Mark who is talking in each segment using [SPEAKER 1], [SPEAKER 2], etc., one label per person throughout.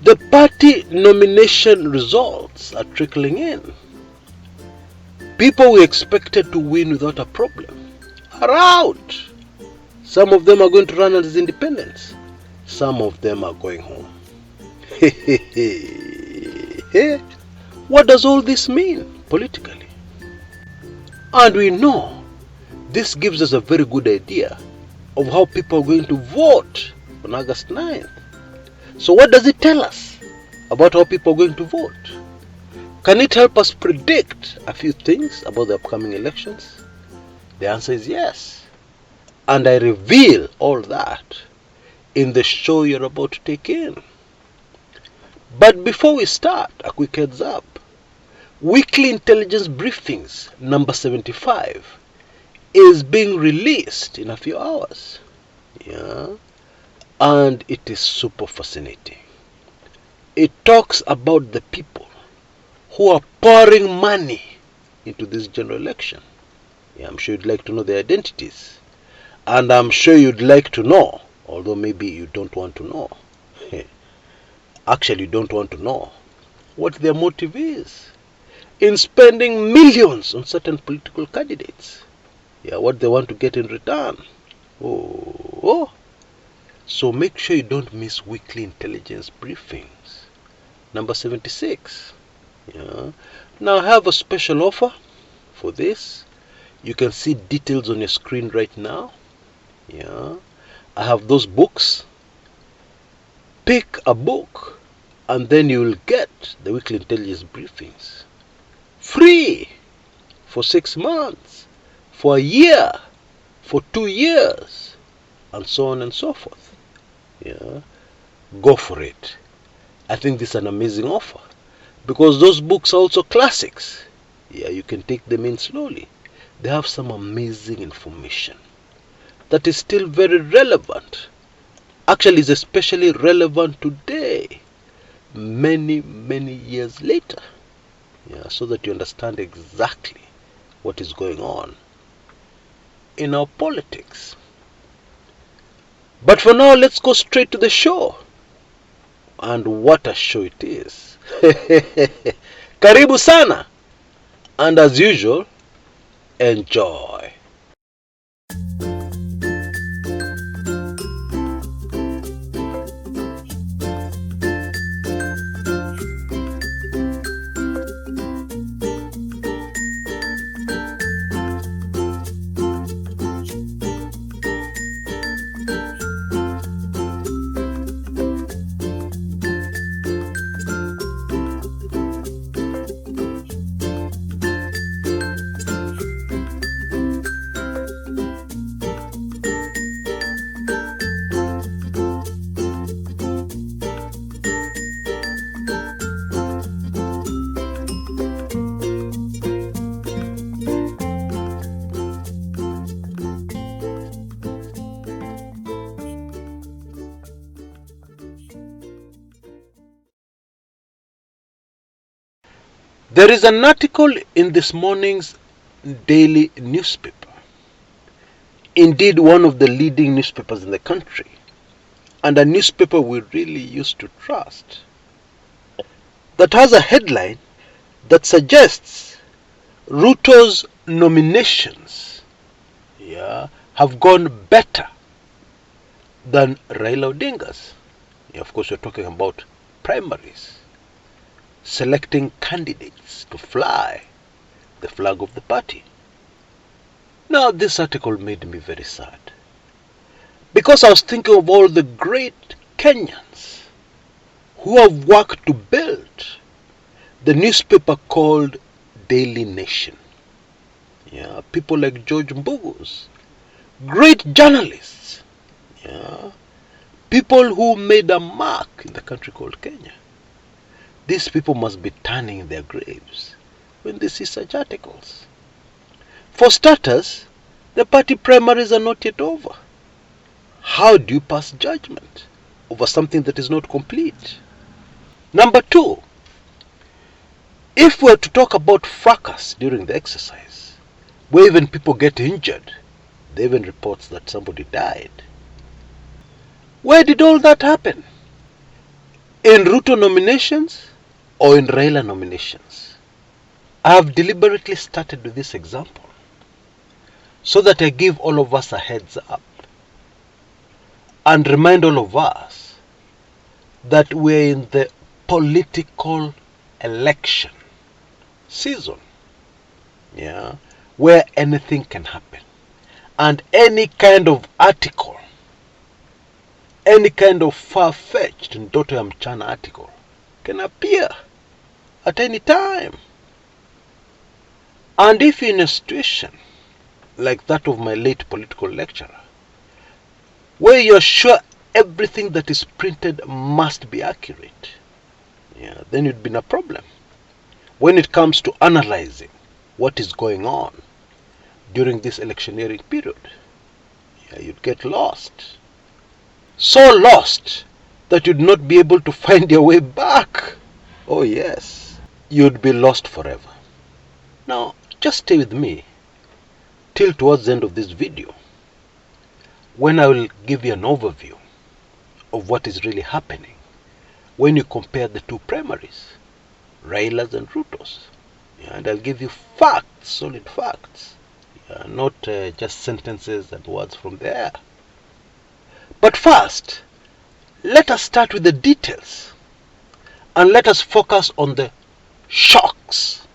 [SPEAKER 1] The party nomination results are trickling in. People we expected to win without a problem are out. Some of them are going to run as independents. Some of them are going home. What does all this mean politically? And we know this gives us a very good idea of how people are going to vote on August 9th. So what does it tell us about how people are going to vote? Can it help us predict a few things about the upcoming elections? The answer is yes. And I reveal all that in the show you're about to take in. But before we start, a quick heads up. Weekly Intelligence Briefings number 75 is being released in a few hours. And it is super fascinating. It talks about the people who are pouring money into this general election. I'm sure you'd like to know their identities. And I'm sure you'd like to know, although maybe you don't want to know. Actually, you don't want to know what their motive is in spending millions on certain political candidates. What they want to get in return. So make sure you don't miss Weekly Intelligence Briefings number 76. Now I have a special offer for this. You can see details on your screen right now. I have those books. Pick a book and then you will get the Weekly Intelligence Briefings free for 6 months, for a year, for 2 years, and so on and so forth. Go for it. I think this is an amazing offer because those books are also classics. You can take them in slowly. They have some amazing information that is still very relevant. Actually, is especially relevant today, many years later. So that you understand exactly what is going on in our politics. But for now, let's go straight to the show. And what a show it is. Karibu sana. And as usual, enjoy. There is an article in this morning's daily newspaper, indeed one of the leading newspapers in the country, and a newspaper we really used to trust, that has a headline that suggests Ruto's nominations have gone better than Raila Odinga's. Of course, we're talking about primaries. Selecting candidates to fly the flag of the party. Now, this article made me very sad because I was thinking of all the great Kenyans who have worked to build the newspaper called Daily Nation. People like George Mbugu's, great journalists, people who made a mark in the country called Kenya. These people must be turning in their graves when they see such articles. For starters, the party primaries are not yet over. How do you pass judgment over something that is not complete? Number two, if we're to talk about fracas during the exercise, where even people get injured, there are even reports that somebody died. Where did all that happen? in Ruto nominations or in Raila nominations. I have deliberately started with this example so that I give all of us a heads up and remind all of us that we're in the political election season, where anything can happen, and any kind of article, any kind of far-fetched Ndoto ya Mchana article can appear at any time. And if you're in a situation like that of my late political lecturer, where you're sure everything that is printed must be accurate, then it'd be a problem when it comes to analyzing what is going on during this electioneering period. You'd get lost. So lost that you'd not be able to find your way back. Oh yes, you'd be lost forever. Now, just stay with me till towards the end of this video, when I will give you an overview of what is really happening when you compare the two primaries, Raila's and Ruto's. And I'll give you facts, solid facts, not just sentences and words from the air. But first, let us start with the details, and let us focus on the shocks.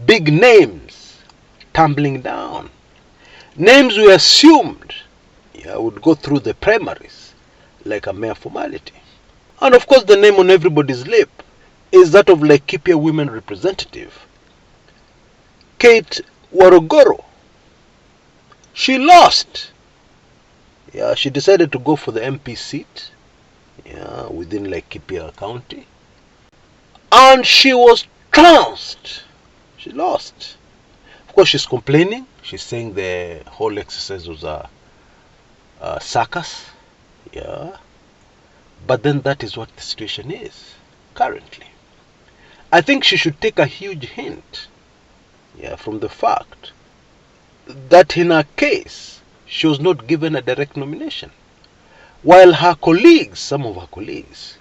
[SPEAKER 1] Big names tumbling down. Names we assumed would go through the primaries like a mere formality. And of course, the name on everybody's lip is that of Laikipia women representative Kate Waruguru. She lost. She decided to go for the MP seat within Laikipia County, and she was trounced. She lost. Of course, she's complaining. She's saying the whole exercise was a circus. But then that is what the situation is currently. I think she should take a huge hint from the fact that in her case, she was not given a direct nomination, while her colleagues, some of her colleagues,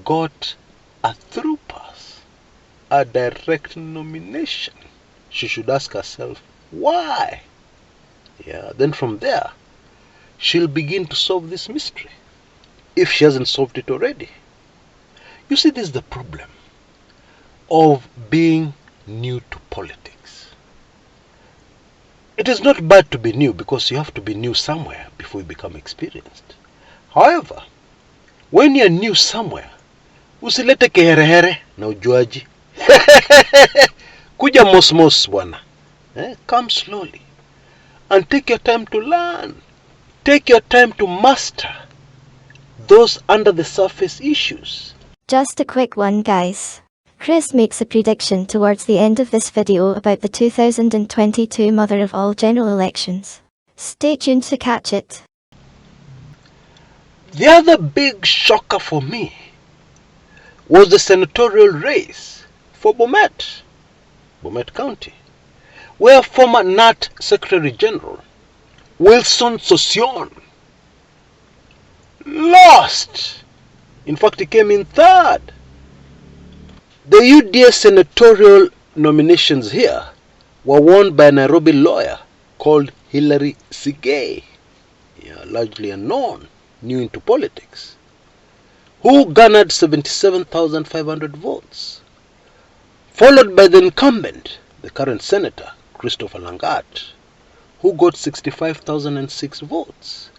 [SPEAKER 1] got a through pass, a direct nomination. She should ask herself why. Then from there, she'll begin to solve this mystery, if she hasn't solved it already. You see, this is the problem of being new to politics. It is not bad to be new, because you have to be new somewhere before you become experienced. However, when you're new somewhere, usilete kiherehere na ujuaji. Kuja mosmos bwana. Come slowly and take your time to learn. Take your time to master those under the surface issues.
[SPEAKER 2] Just a quick one, guys. Chris makes a prediction towards the end of this video about the 2022 mother of all general elections. Stay tuned to catch it.
[SPEAKER 1] The other big shocker for me was the senatorial race for Bomet County, where former NAT Secretary General Wilson Sossion lost. In fact, he came in third. The UDA senatorial nominations here were won by a Nairobi lawyer called Hilary Sigei, largely unknown, new into politics, who garnered 77,500 votes, followed by the incumbent, the current senator, Christopher Langat, who got 65,006 votes,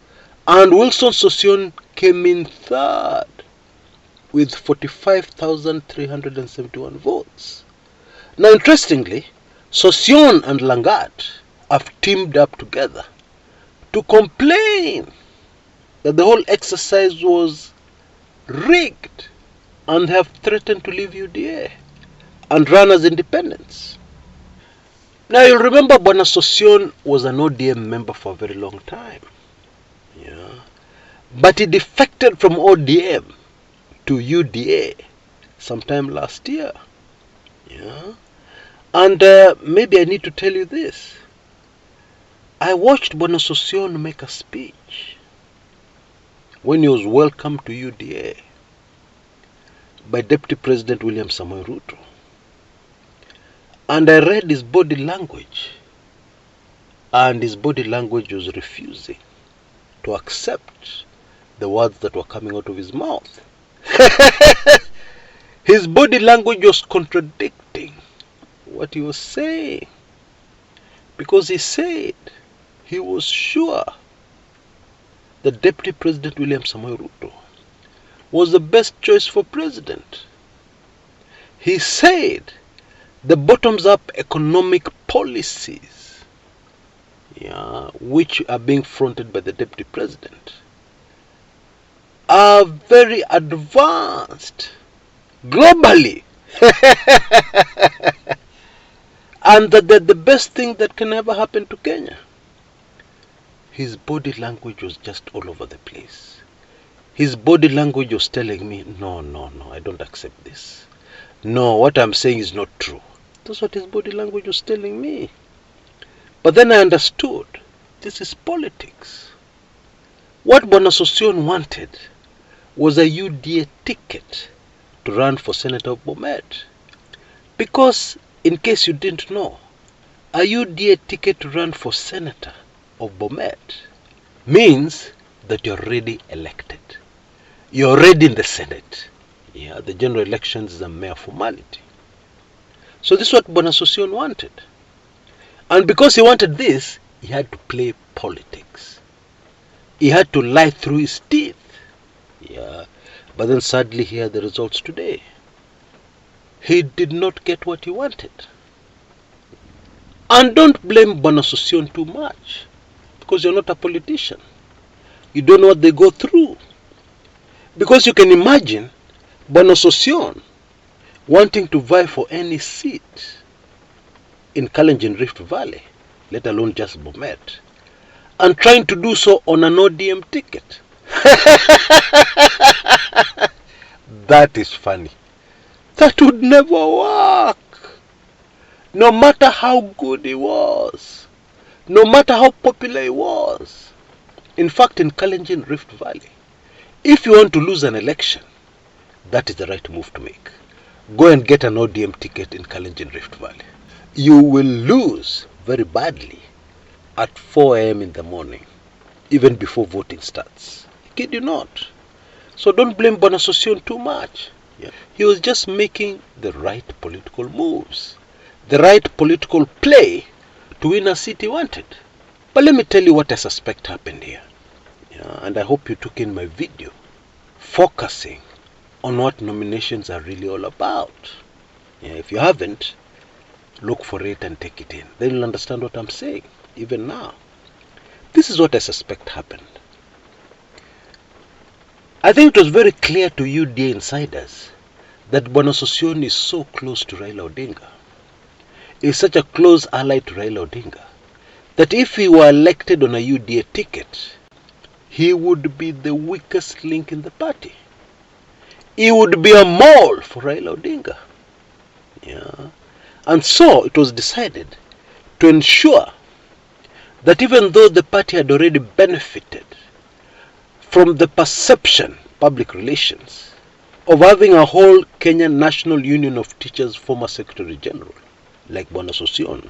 [SPEAKER 1] and Wilson Sossion came in third with 45,371 votes. Now, interestingly, Sossion and Langat have teamed up together to complain that the whole exercise was rigged, and have threatened to leave UDA and run as independents. Now, you'll remember Bwana Sossion was an ODM member for a very long time. But he defected from ODM to UDA sometime last year. And maybe I need to tell you this. I watched Bwana Sossion make a speech when he was welcomed to UDA by Deputy President William Samoei Ruto. And I read his body language, and his body language was refusing to accept the words that were coming out of his mouth. His body language was contradicting what he was saying, because he said he was sure that Deputy President William Samoei Ruto was the best choice for president. He said the bottoms-up economic policies, which are being fronted by the Deputy President, are very advanced globally. And that they're the best thing that can ever happen to Kenya. His body language was just all over the place. His body language was telling me, no, I don't accept this. No, what I'm saying is not true. That's what his body language was telling me. But then I understood, this is politics. What Bwana Sossion wanted was a UDA ticket to run for Senator of Bomet. Because, in case you didn't know, a UDA ticket to run for Senator of Bomet means that you're already elected. You're already in the Senate. The general elections is a mere formality. So this is what Bwana Sossion wanted. And because he wanted this, he had to play politics. He had to lie through his teeth. But then sadly, here are the results today. He did not get what he wanted. And don't blame Bwana Sossion too much, because you're not a politician. You don't know what they go through. Because you can imagine Bwana Sossion wanting to vie for any seat in Kalenjin Rift Valley, let alone just Bomet, and trying to do so on an ODM ticket. That is funny. That would never work. No matter how good he was, no matter how popular he was. In fact, in Kalenjin Rift Valley, if you want to lose an election, that is the right move to make. Go and get an ODM ticket in Kalenjin Rift Valley. You will lose very badly at 4 a.m. in the morning, even before voting starts. I kid you not. So don't blame Bwana Sossion too much. He was just making the right political moves, the right political play to win a seat he wanted. But let me tell you what I suspect happened here. And I hope you took in my video, focusing on what nominations are really all about. If you haven't, look for it and take it in. Then you'll understand what I'm saying, even now. This is what I suspect happened. I think it was very clear to UDA insiders that Bwana Sossion is so close to Raila Odinga, is such a close ally to Raila Odinga, that if he were elected on a UDA ticket, he would be the weakest link in the party. He would be a mole for Raila Odinga. And so it was decided to ensure that even though the party had already benefited from the perception, public relations, of having a whole Kenyan National Union of Teachers former Secretary General, like Bwana Sossion,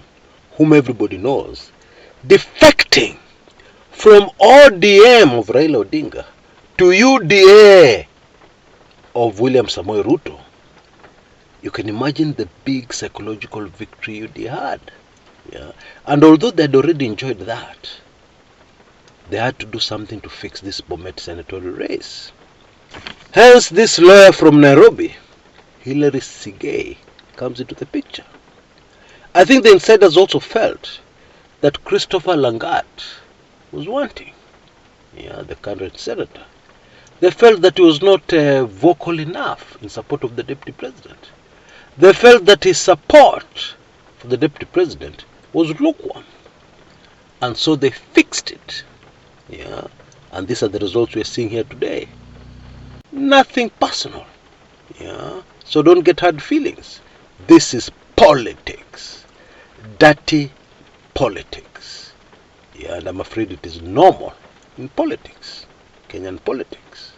[SPEAKER 1] whom everybody knows, defecting from ODM of Raila Odinga to UDA of William Samoei Ruto, you can imagine the big psychological victory UDA had. And although they had already enjoyed that, they had to do something to fix this Bomet senatorial race. Hence, this lawyer from Nairobi, Hilary Sigei, comes into the picture. I think the insiders also felt that Christopher Langat was wanting, the current senator. They felt that he was not vocal enough in support of the deputy president. They felt that his support for the deputy president was lukewarm. And so they fixed it. And these are the results we are seeing here today. Nothing personal. So don't get hard feelings. This is politics. Dirty politics. And I'm afraid it is normal in politics. Kenyan politics.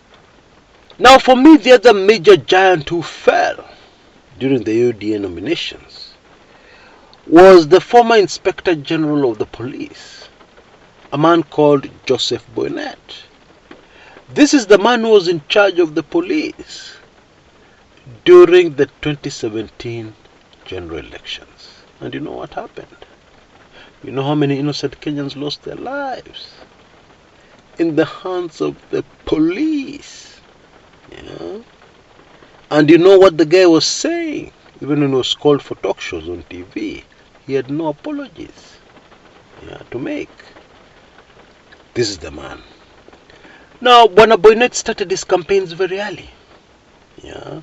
[SPEAKER 1] Now, for me, the other major giant who fell during the UDA nominations was the former Inspector General of the Police, a man called Joseph Boynet. This is the man who was in charge of the police during the 2017 general elections. And you know what happened? You know how many innocent Kenyans lost their lives in the hands of the police. Yeah. And you know what the guy was saying? Even when he was called for talk shows on TV, he had no apologies to make. This is the man. Now, Bwana Boynet started his campaigns very early. Yeah.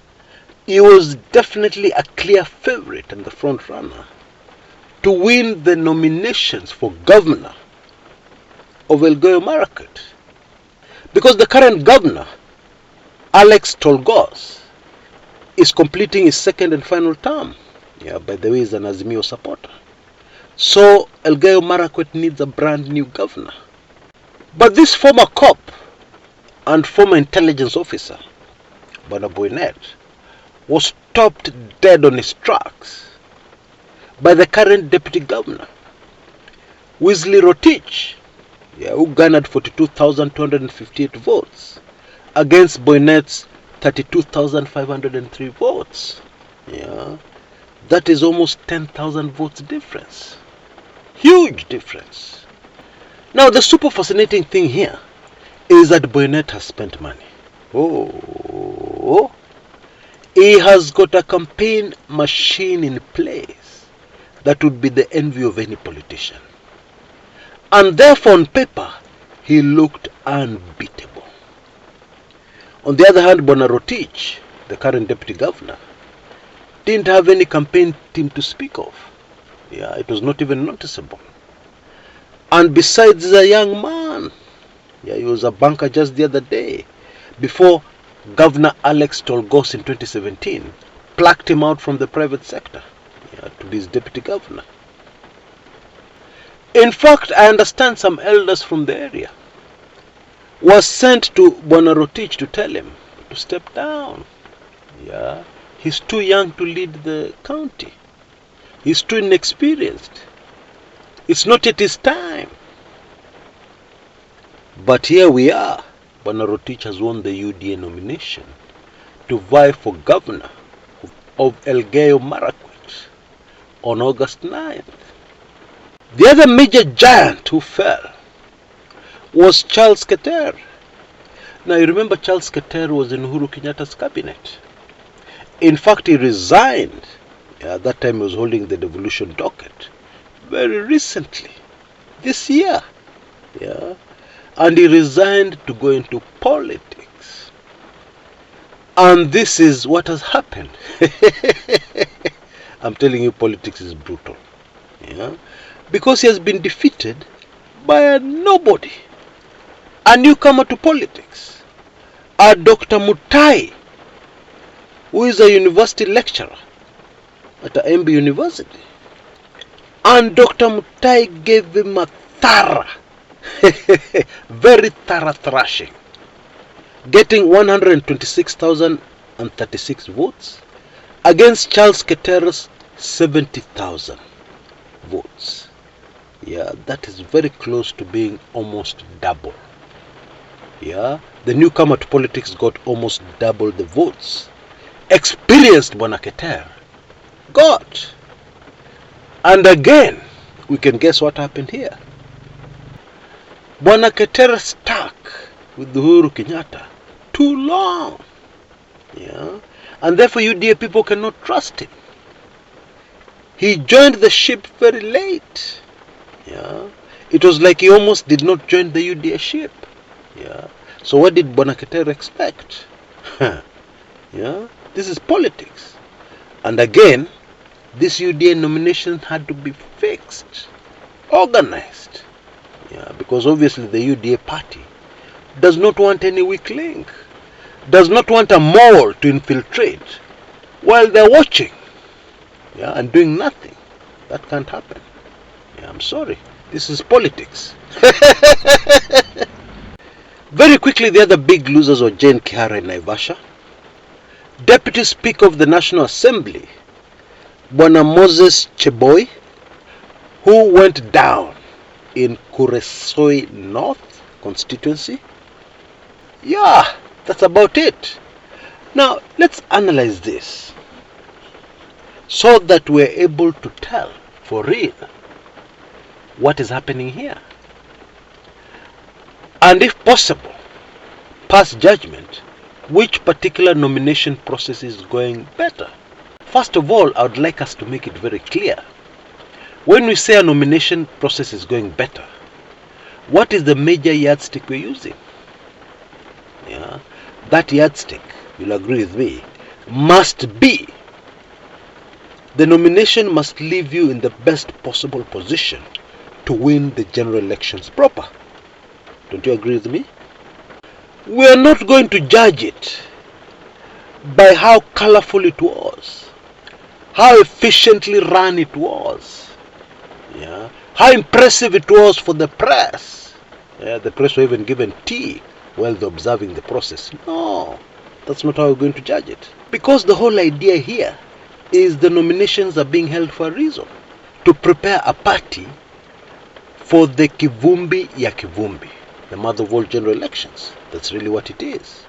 [SPEAKER 1] He was definitely a clear favorite and the front runner to win the nominations for governor of Elgeyo Marakwet. Because the current governor, Alex Tolgos, is completing his second and final term. Yeah, by the way, he's an Azimio supporter. So Elgeyo Marakwet needs a brand new governor. But this former cop and former intelligence officer, Bwana Boynet, was stopped dead on his tracks by the current deputy governor, Wesley Rotich, who garnered 42,258 votes against Boynet's 32,503 votes. Yeah, that is almost 10,000 votes difference. Huge difference. Now, the super fascinating thing here is that Boynet has spent money. Oh, he has got a campaign machine in place that would be the envy of any politician. And therefore, on paper, he looked unbeatable. On the other hand, Bwana Rotich, the current deputy governor, didn't have any campaign team to speak of. Yeah, it was not even noticeable. And besides, he's a young man. Yeah, he was a banker just the other day, before Governor Alex Tolgos in 2017 plucked him out from the private sector to be his deputy governor. In fact, I understand some elders from the area was sent to Bwana Rotich to tell him to step down. Yeah, he's too young to lead the county. He's too inexperienced. It's not yet his time. But here we are. Bwana Rotich has won the UDA nomination to vie for governor of Elgeyo Marakwet on August 9th. The other major giant who fell was Charles Keter. Now, you remember Charles Keter was in Uhuru Kenyatta's cabinet. In fact, he resigned. At that time, he was holding the devolution docket very recently, this year. Yeah. And he resigned to go into politics. And this is what has happened. I'm telling you, politics is brutal. Yeah? Because he has been defeated by a nobody, a newcomer to politics, a Dr. Mutai, who is a university lecturer at the MB University. And Dr. Mutai gave him a thorough, very thorough thrashing, getting 126,036 votes against Charles Keter's 70,000 votes. Yeah, that is very close to being almost double. Yeah, the newcomer to politics got almost double the votes experienced Bwana Keter got. And again, we can guess what happened here. Bwana Keter stuck with Uhuru Kenyatta too long. Yeah, and therefore UDA people cannot trust him. He joined the ship very late. Yeah, it was like he almost did not join the UDA ship. Yeah, so what did Bwana Keter expect? Yeah, this is politics. And again, this UDA nomination had to be fixed, organized. Yeah, because obviously the UDA party does not want any weak link, does not want a mole to infiltrate while they're watching, yeah, and doing nothing. That can't happen. Yeah, I'm sorry. This is politics. Very quickly, the other big losers were John Kihara in Naivasha, Deputy Speaker of the National Assembly, Bwana Moses Cheboy, who went down in Kuresoi North constituency. Yeah, that's about it. Now, let's analyze this so that we're able to tell for real what is happening here. And if possible, pass judgment which particular nomination process is going better. First of all, I would like us to make it very clear. When we say a nomination process is going better, what is the major yardstick we're using? Yeah, that yardstick, you'll agree with me, must be the nomination must leave you in the best possible position to win the general elections proper. Don't you agree with me? We are not going to judge it by how colorful it was, how efficiently run it was, yeah, how impressive it was for the press. Yeah, the press were even given tea while they're observing the process. No, that's not how we're going to judge it. Because the whole idea here is the nominations are being held for a reason. To prepare a party for the kivumbi ya kivumbi, the mother of all general elections. That's really what it is.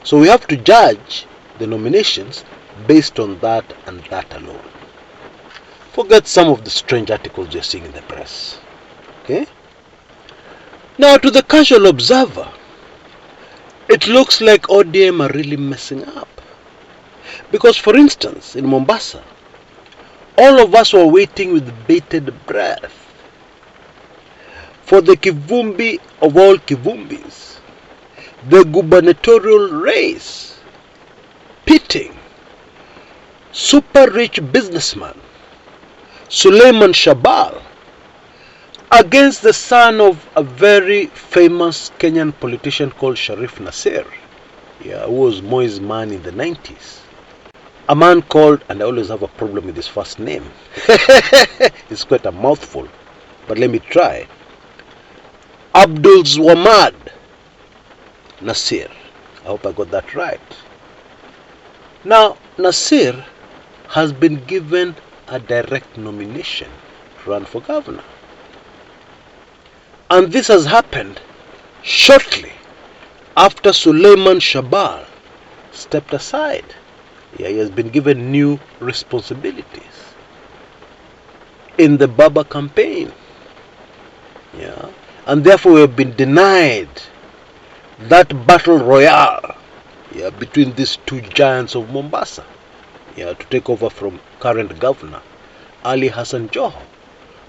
[SPEAKER 1] So we have to judge the nominations based on that and that alone. Forget some of the strange articles you're seeing in the press. Okay? Now, to the casual observer, it looks like ODM are really messing up. Because, for instance, in Mombasa, all of us were waiting with bated breath for the kivumbi of all kivumbis, the gubernatorial race, pitting super rich businessman Suleiman Shabal against the son of a very famous Kenyan politician called Sharif Nasser, yeah, who was Moi's man in the 90s. A man called, and I always have a problem with his first name, it's quite a mouthful, but let me try, Abdul Zwamad Nasir. I hope I got that right. Now, Nasir has been given a direct nomination to run for governor. And this has happened shortly after Suleiman Shabal stepped aside. Yeah, he has been given new responsibilities in the Baba campaign. Yeah, and therefore we have been denied that battle royale, yeah, between these two giants of Mombasa, yeah, to take over from current governor Ali Hassan Joho,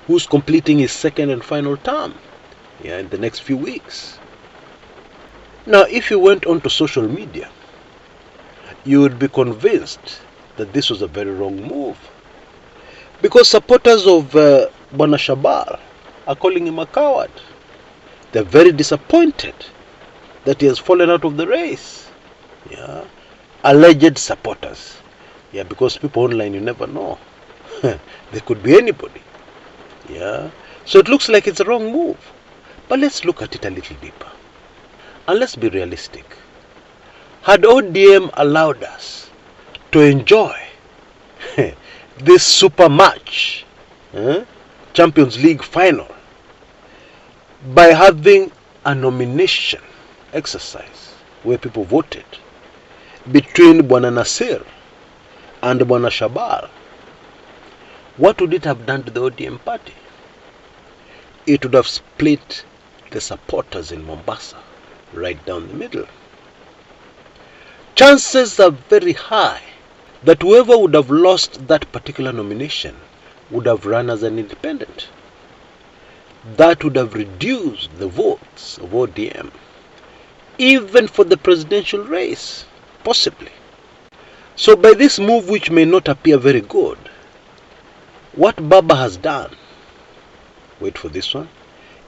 [SPEAKER 1] who's completing his second and final term, yeah, in the next few weeks. Now, if you went onto social media, you would be convinced that this was a very wrong move, because supporters of Bwana Shabal are calling him a coward. They're very disappointed that he has fallen out of the race. Yeah, alleged supporters. Yeah, because people online, you never know. They could be anybody. Yeah, so it looks like it's a wrong move. But let's look at it a little deeper. And let's be realistic. Had ODM allowed us to enjoy this super match, Champions League final, by having a nomination exercise where people voted between Bwana Nasir and Bwana Shabal, what would it have done to the ODM party? It would have split the supporters in Mombasa right down the middle. Chances are very high that whoever would have lost that particular nomination would have run as an independent. That would have reduced the votes of ODM, even for the presidential race, possibly. So by this move, which may not appear very good, what Baba has done, wait for this one,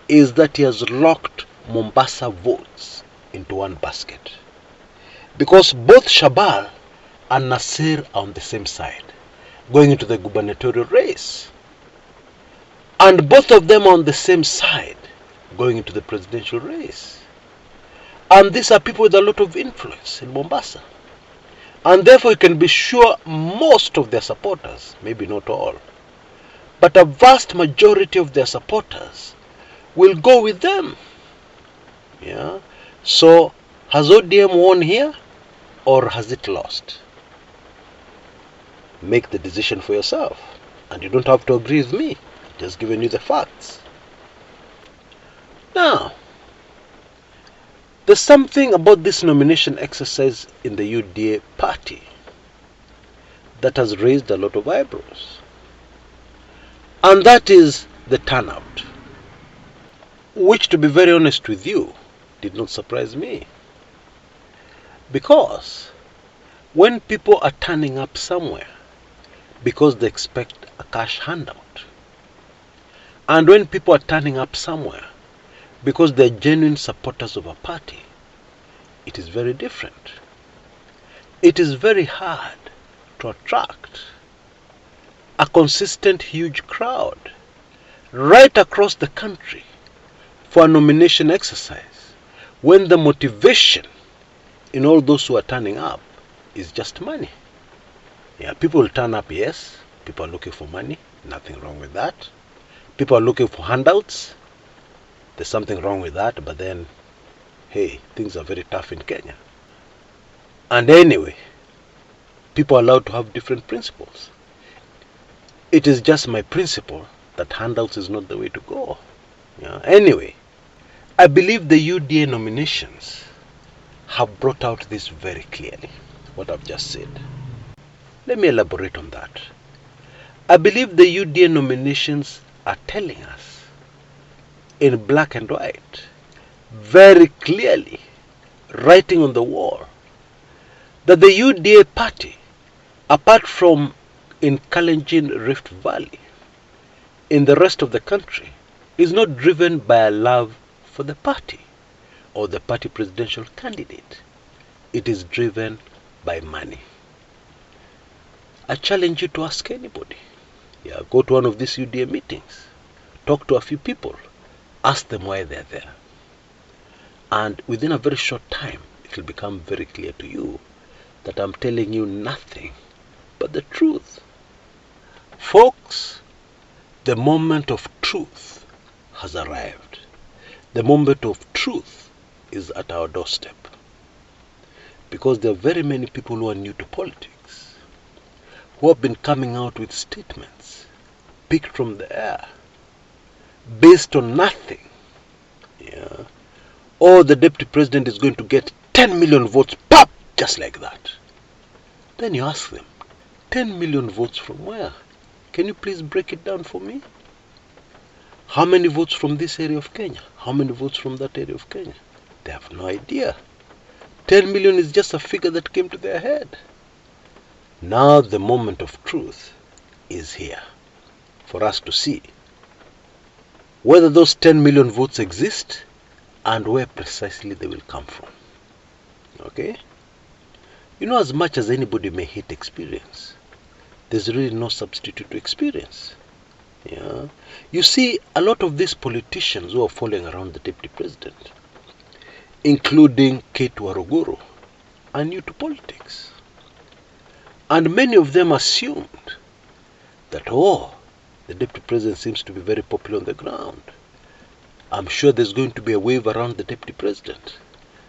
[SPEAKER 1] is that he has locked Mombasa votes into one basket. Because both Shabal and Nasir are on the same side, going into the gubernatorial race. And both of them are on the same side, going into the presidential race. And these are people with a lot of influence in Mombasa. And therefore you can be sure most of their supporters, maybe not all, but a vast majority of their supporters will go with them. Yeah. So has ODM won here or has it lost? Make the decision for yourself. And you don't have to agree with me. Just giving you the facts. Now, there's something about this nomination exercise in the UDA party that has raised a lot of eyebrows. And that is the turnout, which, to be very honest with you, did not surprise me. Because when people are turning up somewhere because they expect a cash handout, and when people are turning up somewhere because they're genuine supporters of a party, it is very different. It is very hard to attract a consistent huge crowd right across the country for a nomination exercise when the motivation in all those who are turning up is just money. Yeah, people will turn up, yes. People are looking for money. Nothing wrong with that. People are looking for handouts. There's something wrong with that, but then, hey, things are very tough in Kenya. And anyway, people are allowed to have different principles. It is just my principle that handouts is not the way to go. Yeah. Anyway, I believe the UDA nominations have brought out this very clearly, what I've just said. Let me elaborate on that. I believe the UDA nominations are telling us in black and white, very clearly, writing on the wall, that the UDA party, apart from in Kalenjin Rift Valley, in the rest of the country, is not driven by a love for the party or the party presidential candidate. It is driven by money. I challenge you to ask anybody. Yeah, go to one of these UDA meetings, talk to a few people, ask them why they're there. And within a very short time, it will become very clear to you that I'm telling you nothing but the truth. Folks, the moment of truth has arrived. The moment of truth is at our doorstep. Because there are very many people who are new to politics, who have been coming out with statements picked from the air, based on nothing. Yeah. Or the deputy president is going to get 10 million votes, pop, just like that. Then you ask them, 10 million votes from where? Can you please break it down for me? How many votes from this area of Kenya? How many votes from that area of Kenya? They have no idea. 10 million is just a figure that came to their head. Now the moment of truth is here for us to see whether those 10 million votes exist and where precisely they will come from. Okay? You know, as much as anybody may hate experience, there's really no substitute to experience. Yeah. You see, a lot of these politicians who are following around the deputy president, including Cate Waruguru, are new to politics. And many of them assumed that, oh, the deputy president seems to be very popular on the ground. I'm sure there's going to be a wave around the deputy president.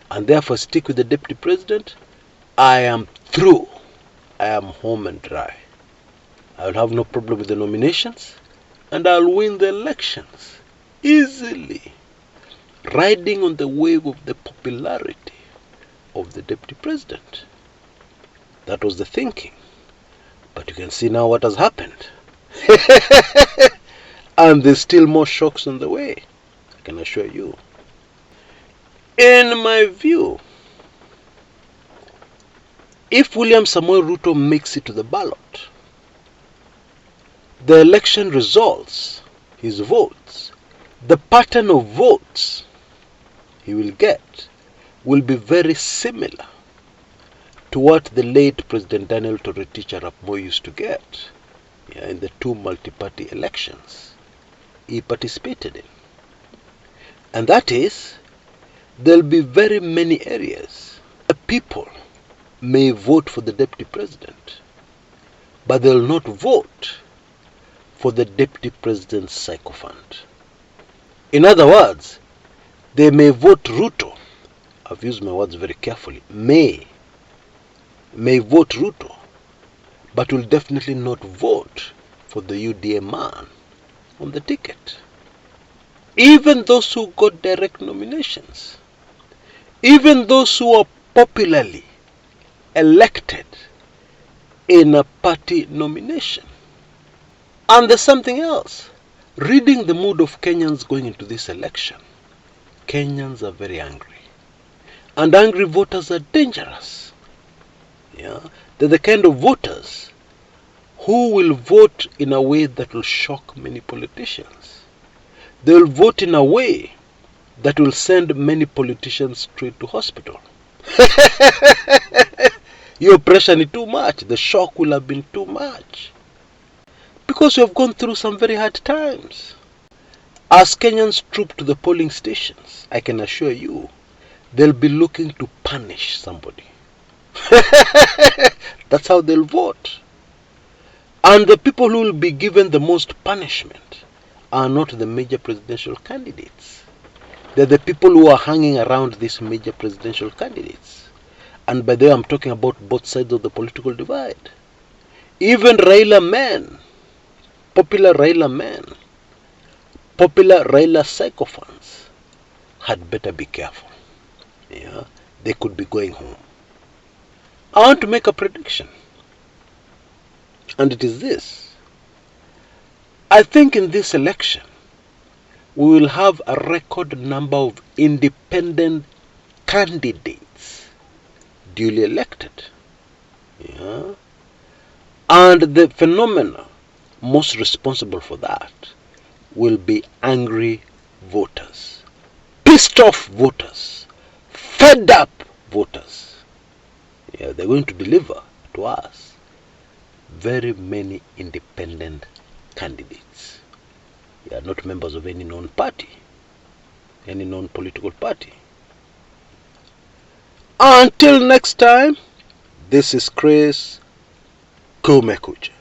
[SPEAKER 1] And therefore stick with the deputy president. I am through. I am home and dry. I'll have no problem with the nominations. And I'll win the elections easily, riding on the wave of the popularity of the deputy president. That was the thinking. But you can see now what has happened. And there's still more shocks on the way, I can assure you. In my view, if William Samoei Ruto makes it to the ballot, the election results, his votes, the pattern of votes he will get will be very similar to what the late President Daniel Toroitich arap Moi used to get in the 2 multi-party elections he participated in. And that is there'll be very many areas. The people may vote for the deputy president, but they'll not vote for the deputy president's sycophant. In other words, they may vote Ruto. I've used my words very carefully. May vote Ruto, but will definitely not vote for the UDA man on the ticket. Even those who got direct nominations, even those who are popularly elected in a party nomination. And there's something else. Reading the mood of Kenyans going into this election, Kenyans are very angry. And angry voters are dangerous. Yeah? They're the kind of voters who will vote in a way that will shock many politicians. They will vote in a way that will send many politicians straight to hospital. Your pressure is too much. The shock will have been too much. Because we have gone through some very hard times. As Kenyans troop to the polling stations, I can assure you, they'll be looking to punish somebody. That's how they'll vote. And the people who will be given the most punishment are not the major presidential candidates. They're the people who are hanging around these major presidential candidates. And by the way, I'm talking about both sides of the political divide. Even Raila men, popular Raila men, popular Raila sycophants had better be careful. Yeah, they could be going home. I want to make a prediction. And it is this. I think in this election, we will have a record number of independent candidates duly elected. Yeah. And the phenomena most responsible for that will be angry voters, pissed off voters, fed up voters. Yeah, they're going to deliver to us very many independent candidates. They are not members of any known party, any known political party. Until next time, this is Chris Kumekucha.